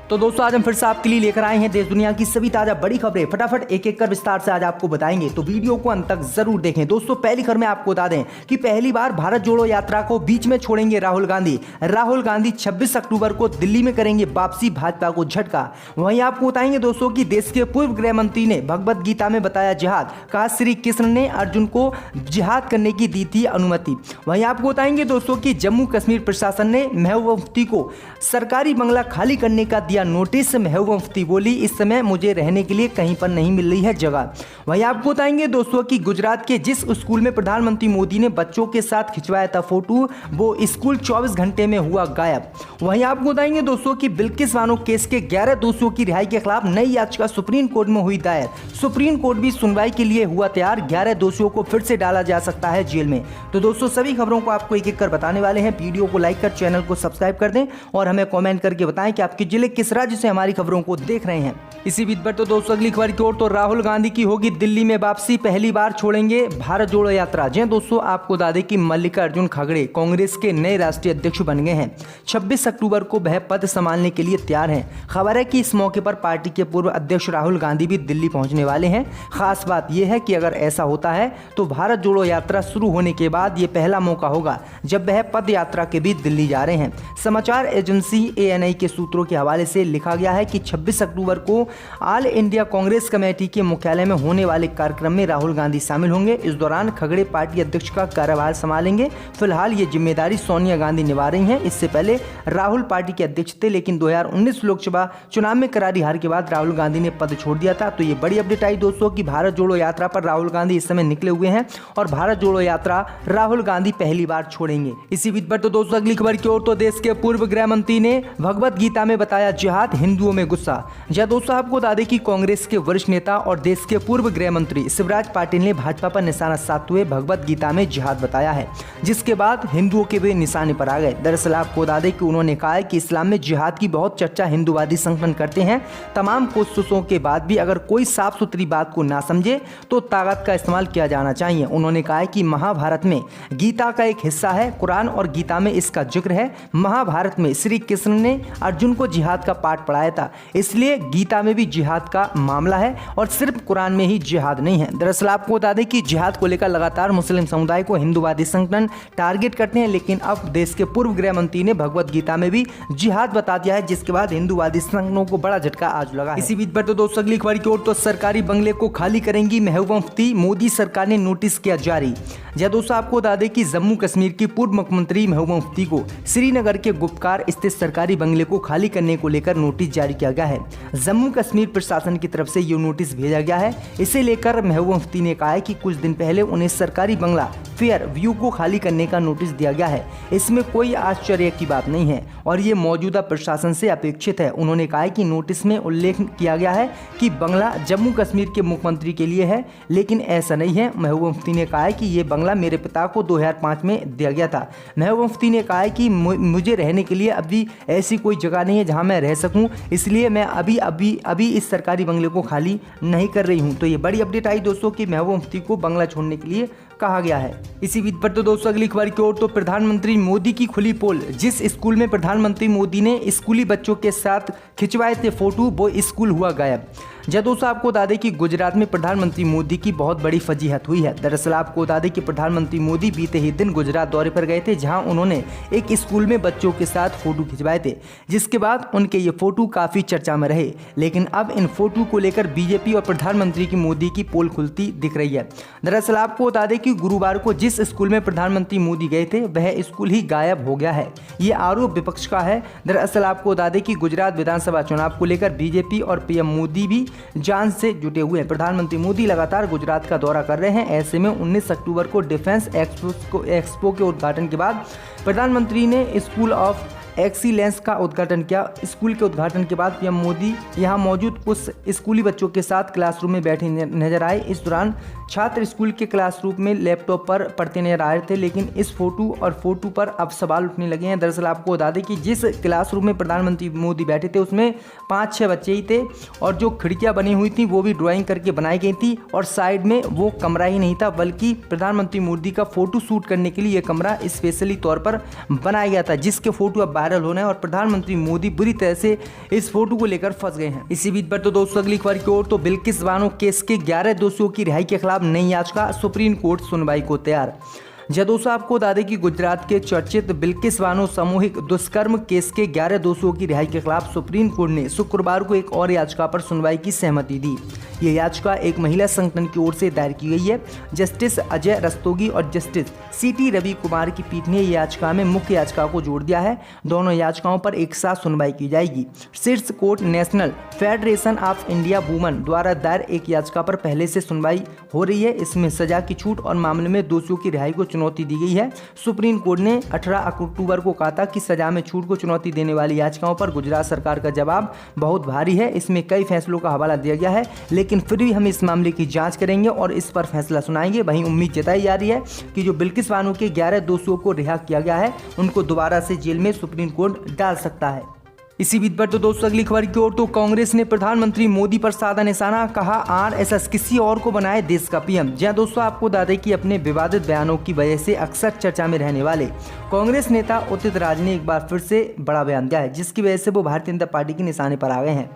तो दोस्तों आज हम फिर से आपके लिए लेकर आए हैं देश दुनिया की सभी ताजा बड़ी खबरें। फटाफट एक एक कर विस्तार से आज आपको बताएंगे, तो वीडियो को अंत तक जरूर देखें। दोस्तों पहली खबर में आपको बता दें कि पहली बार भारत जोड़ो यात्रा को बीच में छोड़ेंगे राहुल गांधी। राहुल गांधी 26 अक्टूबर को दिल्ली में करेंगे वापसी, भाजपा को झटका। वहीं आपको बताएंगे दोस्तों की देश के पूर्व गृह मंत्री ने भगवत गीता में बताया जिहाद, कहा श्री कृष्ण ने अर्जुन को जिहाद करने की दी थी अनुमति। वहीं आपको बताएंगे दोस्तों की जम्मू कश्मीर प्रशासन ने महबूबा मुफ्ती को सरकारी बंगला खाली करने का दिया नोटिस। महबूबा मुफ्ती बोली इस समय मुझे रहने के लिए कहीं पर नहीं मिल रही है जगह। वहीं आपको बताएंगे दोस्तों कि गुजरात के जिस स्कूल में प्रधानमंत्री मोदी ने बच्चों के साथ खिंचवाया था फोटो, वो स्कूल 24 घंटे में हुआ गायब। वहीं आपको बताएंगे दोस्तों कि बिल्किस बानो केस के 11 दोषियों की रिहाई के खिलाफ नई याचिका सुप्रीम कोर्ट में हुई दायर। सुप्रीम कोर्ट भी सुनवाई के लिए हुआ तैयार, 11 दोषियों को फिर से डाला जा सकता है जेल में। तो दोस्तों सभी खबरों को आपको एक एक कर बताने वाले हैं। वीडियो को लाइक कर चैनल को सब्सक्राइब कर दें और हमें कमेंट करके बताएं कि आपके जिले किस राज्य से हमारी खबरों को देख रहे हैं। इसी बीच पर तो दोस्तों अगली खबर की ओर, तो राहुल गांधी की होगी दिल्ली में वापसी, पहली बार छोड़ेंगे भारत जोड़ो यात्रा। जी दोस्तों आपको बता दें कि मल्लिकार्जुन खड़गे कांग्रेस के नए राष्ट्रीय अध्यक्ष बन गए हैं। 26 अक्टूबर को वह पद संभालने के लिए तैयार हैं। खबर है कि इस मौके पर पार्टी के पूर्व अध्यक्ष राहुल गांधी भी दिल्ली पहुंचने वाले हैं। खास बात यह है कि अगर ऐसा होता है तो भारत जोड़ो यात्रा शुरू होने के बाद यह पहला मौका होगा जब वह पद यात्रा के बीच दिल्ली जा रहे हैं। समाचार एजेंसी ANI के सूत्रों के हवाले से लिखा गया है कि 26 अक्टूबर को ऑल इंडिया कांग्रेस कमेटी के मुख्यालय में होने वाले कार्यक्रम में राहुल गांधी शामिल होंगे। इस दौरान खड़गे पार्टी अध्यक्ष का कार्यभार संभालेंगे। फिलहाल ये जिम्मेदारी सोनिया गांधी निभा रही हैं। इससे पहले राहुल पार्टी के अध्यक्ष थे, लेकिन 2019 लोकसभा चुनाव में करारी हार के बाद राहुल गांधी ने पद छोड़ दिया था। तो ये बड़ी अपडेट आई दोस्तों कि भारत जोड़ो यात्रा पर राहुल गांधी इस समय निकले हुए हैं और भारत जोड़ो यात्रा राहुल गांधी पहली बार छोड़ेंगे। इसी बीच पर तो दोस्तों अगली खबर की ओर, तो देश के पूर्व गृह मंत्री ने भगवत गीता में बताया जिहाद, हिंदुओं में गुस्सा। जय दोस्तों आपको बता दें कि कांग्रेस के वरिष्ठ नेता और देश के पूर्व गृह मंत्री शिवराज पाटिल ने भाजपा पर निशाना साधते हुए भगवत गीता में जिहाद बताया है, जिसके बाद हिंदुओं के वे निशाने पर आ गए। दरअसल आपको बता दें कि उन्होंने कहा है कि इस्लाम में जिहाद की बहुत चर्चा हिंदूवादी संगठन करते हैं। तमाम कोशिशों के बाद भी अगर कोई साफ सुथरी बात को ना समझे तो ताकत का इस्तेमाल किया जाना चाहिए। उन्होंने कहा है कि महाभारत में गीता का एक हिस्सा है, कुरान और गीता में इसका जिक्र है। महाभारत में श्री कृष्ण ने अर्जुन को जिहाद का पाठ पढ़ाया था, इसलिए गीता में भी जिहाद का मामला है और सिर्फ कुरान में ही जिहाद नहीं है। दरअसल आपको बता दें कि जिहाद को लेकर लगातार मुस्लिम समुदाय को हिंदूवादी संगठन टारगेट करते हैं, लेकिन अब देश के पूर्व गृह मंत्री ने भगवत गीता में भी जिहाद बता दिया है, जिसके बाद हिंदूवादी संगठनों को बड़ा झटका आज लगा है। इसी बीच पर तो दोस्तों अगली खबर की ओर, तो सरकारी बंगले को खाली करेंगी महबूबा मुफ्ती, मोदी सरकार ने नोटिस किया जारी। जय दोस्तों आपको बता दें कि जम्मू कश्मीर की पूर्व मुख्यमंत्री महबूबा मुफ्ती को श्रीनगर के गुप्कार स्थित सरकारी बंगले को खाली करने को लेकर नोटिस जारी किया गया है। जम्मू कश्मीर प्रशासन की तरफ से ये नोटिस भेजा गया है। इसे लेकर महबूबा मुफ्ती ने कहा है कि कुछ दिन पहले उन्हें सरकारी बंगला फेयर व्यू को खाली करने का नोटिस दिया गया है। इसमें कोई आश्चर्य की बात नहीं है और ये मौजूदा प्रशासन से अपेक्षित है। उन्होंने कहा है कि नोटिस में उल्लेख किया गया है कि बंगला जम्मू कश्मीर के मुख्यमंत्री के लिए है, लेकिन ऐसा नहीं है। महबूबा मुफ्ती ने कहा है कि ये बंगला मेरे पिता को 2005 में दिया गया था। महबूबा मुफ्ती ने कहा है कि मुझे रहने के लिए अभी ऐसी कोई जगह नहीं है जहां मैं रह सकूं, इसलिए मैं अभी इस सरकारी बंगले को खाली नहीं कर रही हूं। तो ये बड़ी अपडेट आई दोस्तों कि महबूबा मुफ्ती को बंगला छोड़ने के लिए कहा गया है। इसी बीच पर तो दोस्तों अगली खबर की ओर, तो प्रधानमंत्री मोदी की खुली पोल। जिस स्कूल में प्रधानमंत्री मोदी ने स्कूली बच्चों के साथ खिंचवाए थे फोटो, वो स्कूल हुआ गायब। जय दोस्तों आपको बता दें कि गुजरात में प्रधानमंत्री मोदी की बहुत बड़ी फजीहत हुई है। दरअसल आपको बता दें कि प्रधानमंत्री मोदी बीते ही दिन गुजरात दौरे पर गए थे, जहां उन्होंने एक स्कूल में बच्चों के साथ फोटो खिंचवाए थे, जिसके बाद उनके ये फोटो काफी चर्चा में रहे। लेकिन अब इन फोटो को लेकर बीजेपी और प्रधानमंत्री की मोदी की पोल खुलती दिख रही है। दरअसल आपको बता दें कि गुरुवार को जिस स्कूल में प्रधानमंत्री मोदी गए थे वह स्कूल ही गायब हो गया है। ये आरोप विपक्ष का है। दरअसल आपको बता दें कि गुजरात विधानसभा चुनाव को लेकर बीजेपी और पीएम मोदी भी जान से जुटे हुए हैं। प्रधानमंत्री मोदी लगातार गुजरात का दौरा कर रहे हैं। ऐसे में 19 अक्टूबर को डिफेंस एक्सपो के उद्घाटन के बाद प्रधानमंत्री ने स्कूल ऑफ एक्सीलेंस का उद्घाटन किया। स्कूल के उद्घाटन के बाद पीएम मोदी यहां मौजूद कुछ स्कूली बच्चों के साथ क्लासरूम में बैठे नजर आए। इस दौरान छात्र स्कूल के क्लासरूम में लैपटॉप पर पढ़ते नजर आ रहे थे, लेकिन इस फोटो पर अब सवाल उठने लगे हैं। दरअसल आपको बता दें कि जिस क्लासरूम में प्रधानमंत्री मोदी बैठे थे उसमें 5-6 बच्चे ही थे और जो खिड़कियां बनी हुई थी वो भी ड्राइंग करके बनाई गई थी और साइड में वो कमरा ही नहीं था, बल्कि प्रधानमंत्री मोदी का फोटो शूट करने के लिए यह कमरा स्पेशली तौर पर बनाया गया था, जिसके फोटो अब वायरल हो रहे हैं और प्रधानमंत्री मोदी बुरी तरह से इस फोटो को लेकर फंस गए हैं। इसी बीच पर तो दोस्तों अगली खबर की ओर, तो बिल्किस बानो केस के 11 दोषियों की रिहाई के खिलाफ नई याचिका, सुप्रीम कोर्ट सुनवाई को तैयार। जय दोस्तों, आपको बता दें कि गुजरात के चर्चित बिल्किस बानो सामूहिक दुष्कर्म केस के 11 दोषियों की रिहाई के खिलाफ सुप्रीम कोर्ट ने शुक्रवार को एक और याचिका पर सुनवाई की सहमति दी। यह याचिका एक महिला संगठन की ओर से दायर की गई है। जस्टिस अजय रस्तोगी और जस्टिस सीटी रवि कुमार की पीठ ने याचिका में मुख्य याचिका को जोड़ दिया है। दोनों याचिकाओं पर एक साथ सुनवाई की जाएगी। शीर्ष court national federation of India women द्वारा दायर एक याचिका पर पहले से सुनवाई हो रही है। इसमें सजा की छूट और मामले में दोषियों की रिहाई को चुनौती दी गई है। सुप्रीम कोर्ट ने 18 अक्टूबर को कहा था कि सजा में छूट को चुनौती देने वाली याचिकाओं पर गुजरात सरकार का जवाब बहुत भारी है। इसमें कई फैसलों का हवाला दिया गया है, लेकिन फिर भी हम इस मामले की जांच करेंगे और इस पर फैसला सुनाएंगे। वहीं उम्मीद जताई जा रही है कि जो बिल्किस बानो के 11 दोषियों को रिहा किया गया है उनको दोबारा से जेल में सुप्रीम कोर्ट डाल सकता है। इसी बीच पर तो दोस्तों अगली खबर की ओर, तो कांग्रेस ने प्रधानमंत्री मोदी पर साधा निशाना, कहा आरएसएस किसी और को बनाए देश का पीएम। जहां दोस्तों आपको बता दें कि अपने विवादित बयानों की वजह से अक्सर चर्चा में रहने वाले कांग्रेस नेता उदित राज ने एक बार फिर से बड़ा बयान दिया है, जिसकी वजह से वो भारतीय जनता पार्टी के निशाने पर आ गए हैं।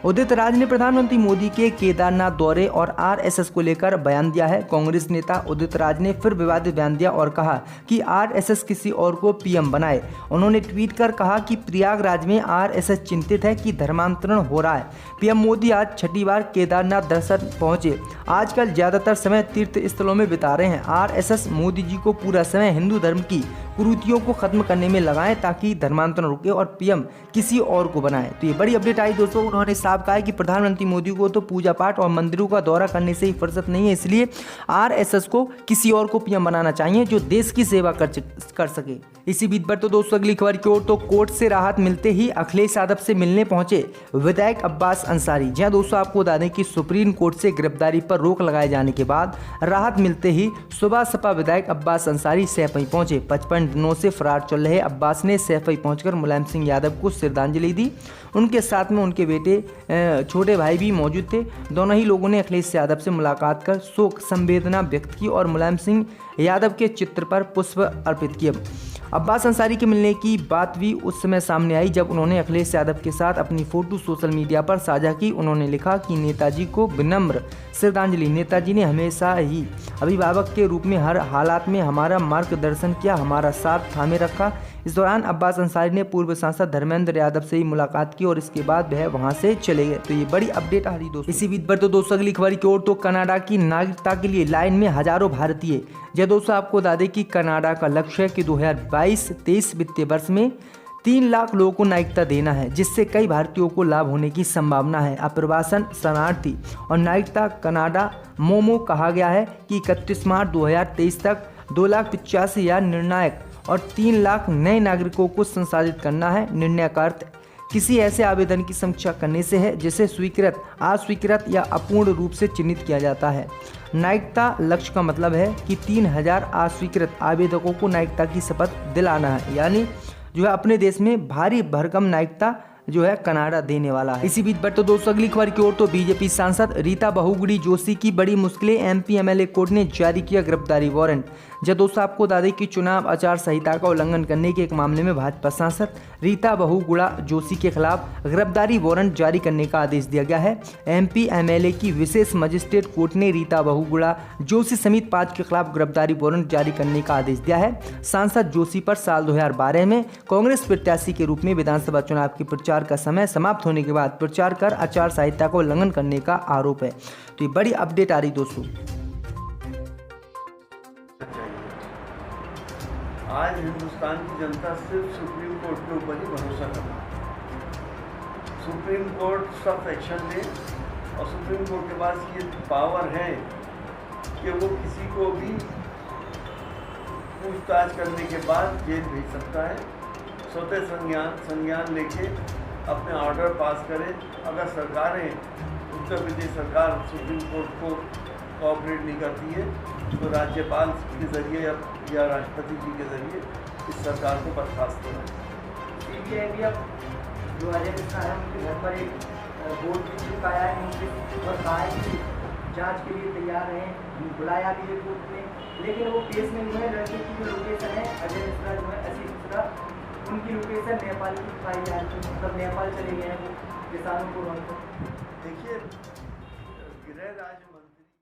उदित राज ने प्रधानमंत्री मोदी के केदारनाथ दौरे और आरएसएस को लेकर बयान दिया है। कांग्रेस नेता उदित राज ने फिर विवादित बयान दिया और कहा कि आरएसएस किसी और को पीएम बनाए। उन्होंने ट्वीट कर कहा कि प्रयागराज में आरएसएस चिंतित है कि धर्मांतरण हो रहा है। पीएम मोदी आज छठी बार केदारनाथ दर्शन पहुंचे। आजकल ज्यादातर समय तीर्थ स्थलों में बिता रहे हैं। आरएसएस मोदी जी को पूरा समय हिंदू धर्म की कुरीतियों को खत्म करने में लगाएं ताकि धर्मांतरण रुके और पीएम किसी और को बनाए। तो ये बड़ी अपडेट आई दोस्तों। उन्होंने साफ कहा है कि प्रधानमंत्री मोदी को तो पूजा पाठ और मंदिरों का दौरा करने से ही फुर्सत नहीं है, इसलिए आरएसएस को किसी और को पीएम बनाना चाहिए जो देश की सेवा कर सके। इसी बीच पर तो दोस्तों अगली खबर की ओर, तो कोर्ट से राहत मिलते ही अखिलेश यादव से मिलने पहुंचे विधायक अब्बास अंसारी। जहां दोस्तों आपको बता दें कि सुप्रीम कोर्ट से गिरफ्तारी पर रोक लगाए जाने के बाद राहत मिलते ही सुबह सपा विधायक अब्बास अंसारी सैफई पहुंचे। 55 दिनों से फरार चल रहे अब्बास ने सैफई पहुंचकर मुलायम सिंह यादव को श्रद्धांजलि दी। उनके साथ में उनके बेटे छोटे भाई भी मौजूद थे। दोनों ही लोगों ने अखिलेश यादव से मुलाकात कर शोक संवेदना व्यक्त की और मुलायम सिंह यादव के चित्र पर पुष्प अर्पित किए। अब्बास अंसारी के मिलने की बात भी उस समय सामने आई जब उन्होंने अखिलेश यादव के साथ अपनी फोटो सोशल मीडिया पर साझा की। उन्होंने लिखा कि नेताजी को विनम्र श्रद्धांजलि। नेताजी ने हमेशा ही अभिभावक के रूप में हर हालात में हमारा मार्गदर्शन किया, हमारा साथ थामे रखा। इस दौरान अब्बास अंसारी ने पूर्व सांसद धर्मेंद्र यादव से ही मुलाकात की और इसके बाद वह वहां से चले गए। तो ये बड़ी अपडेट आ रही दोस्तों। इसी बीच पर तो दोस्तों अगली खबर की ओर, तो कनाडा की नागरिकता के लिए लाइन में हजारों भारतीय। जब दोस्तों आपको बता दें कि कनाडा का लक्ष्य है कि 2022-23 वित्तीय वर्ष में 3 लाख लोगों को नागरिकता देना है, जिससे कई भारतीयों को लाभ होने की संभावना है। अप्रवासन शरणार्थी और नागरिकता कनाडा मोमो कहा गया है कि 31 मार्च 2023 तक 2,85,000 निर्णायक और 3 लाख नए नागरिकों को संसाधित करना है। निर्णय का अर्थ किसी ऐसे आवेदन की समीक्षा करने से है जिसे स्वीकृत, अस्वीकृत या अपूर्ण रूप से चिन्हित किया जाता है। नागरिकता लक्ष्य का मतलब है कि 3000 अस्वीकृत आवेदकों को नागरिकता की शपथ दिलाना है, यानी जो है अपने देश में भारी भरकम नागरिकता जो है कनाडा देने वाला है। इसी बीच पर तो दोस्तों अगली खबर की ओर, तो बीजेपी सांसद रीता बहुगुड़ी जोशी की बड़ी मुश्किलें। एमपी एमएलए कोर्ट ने जारी किया गिरफ्तारी वारंट। जब दोस्तों आपको बता दें कि चुनाव आचार संहिता का उल्लंघन करने के एक मामले में भाजपा सांसद रीता बहुगुड़ा जोशी के खिलाफ गिरफ्तारी वारंट जारी करने का आदेश दिया गया है। एमपी एमएलए की विशेष मजिस्ट्रेट कोर्ट ने रीता बहुगुड़ा जोशी समेत 5 के खिलाफ गिरफ्तारी वारंट जारी करने का आदेश दिया है। सांसद जोशी पर साल 2012 में कांग्रेस प्रत्याशी के रूप में विधानसभा चुनाव के प्रचार का समय समाप्त होने के बाद प्रचार कर आचार संहिता का उल्लंघन करने का आरोप है। तो ये बड़ी अपडेट आ रही दोस्तों। आज हिंदुस्तान की जनता सिर्फ सुप्रीम कोर्ट के ऊपर ही भरोसा करता है। सुप्रीम कोर्ट सख्त एक्शन ले और सुप्रीम कोर्ट के पास ये पावर है कि वो किसी को भी पूछताछ करने के बाद जेल भेज सकता है। स्वतः संज्ञान लेके अपने ऑर्डर पास करें। अगर सरकारें, उत्तर प्रदेश सरकार सुप्रीम कोर्ट को कोऑपरेट नहीं करती है तो राज्यपाल के जरिए या राष्ट्रपति जी के जरिए इस सरकार को बर्खास्त करें। सीबीआई भी अब जो अजय मिश्रा है उनके घर पर एक बोर्ड भी चिपकाया है और कहा है कि जांच के लिए तैयार हैं, बुलाया भी है कोर्ट ने। लेकिन वो केस में जो है लड़के की जो लोकेशन है, अजय मिश्रा जो है असीम मिश्रा उनकी लोकेशन नेपाल की पाई जा रही है, मतलब नेपाल चले गए हैं वो किसानों को रोक। देखिए गृह राज्य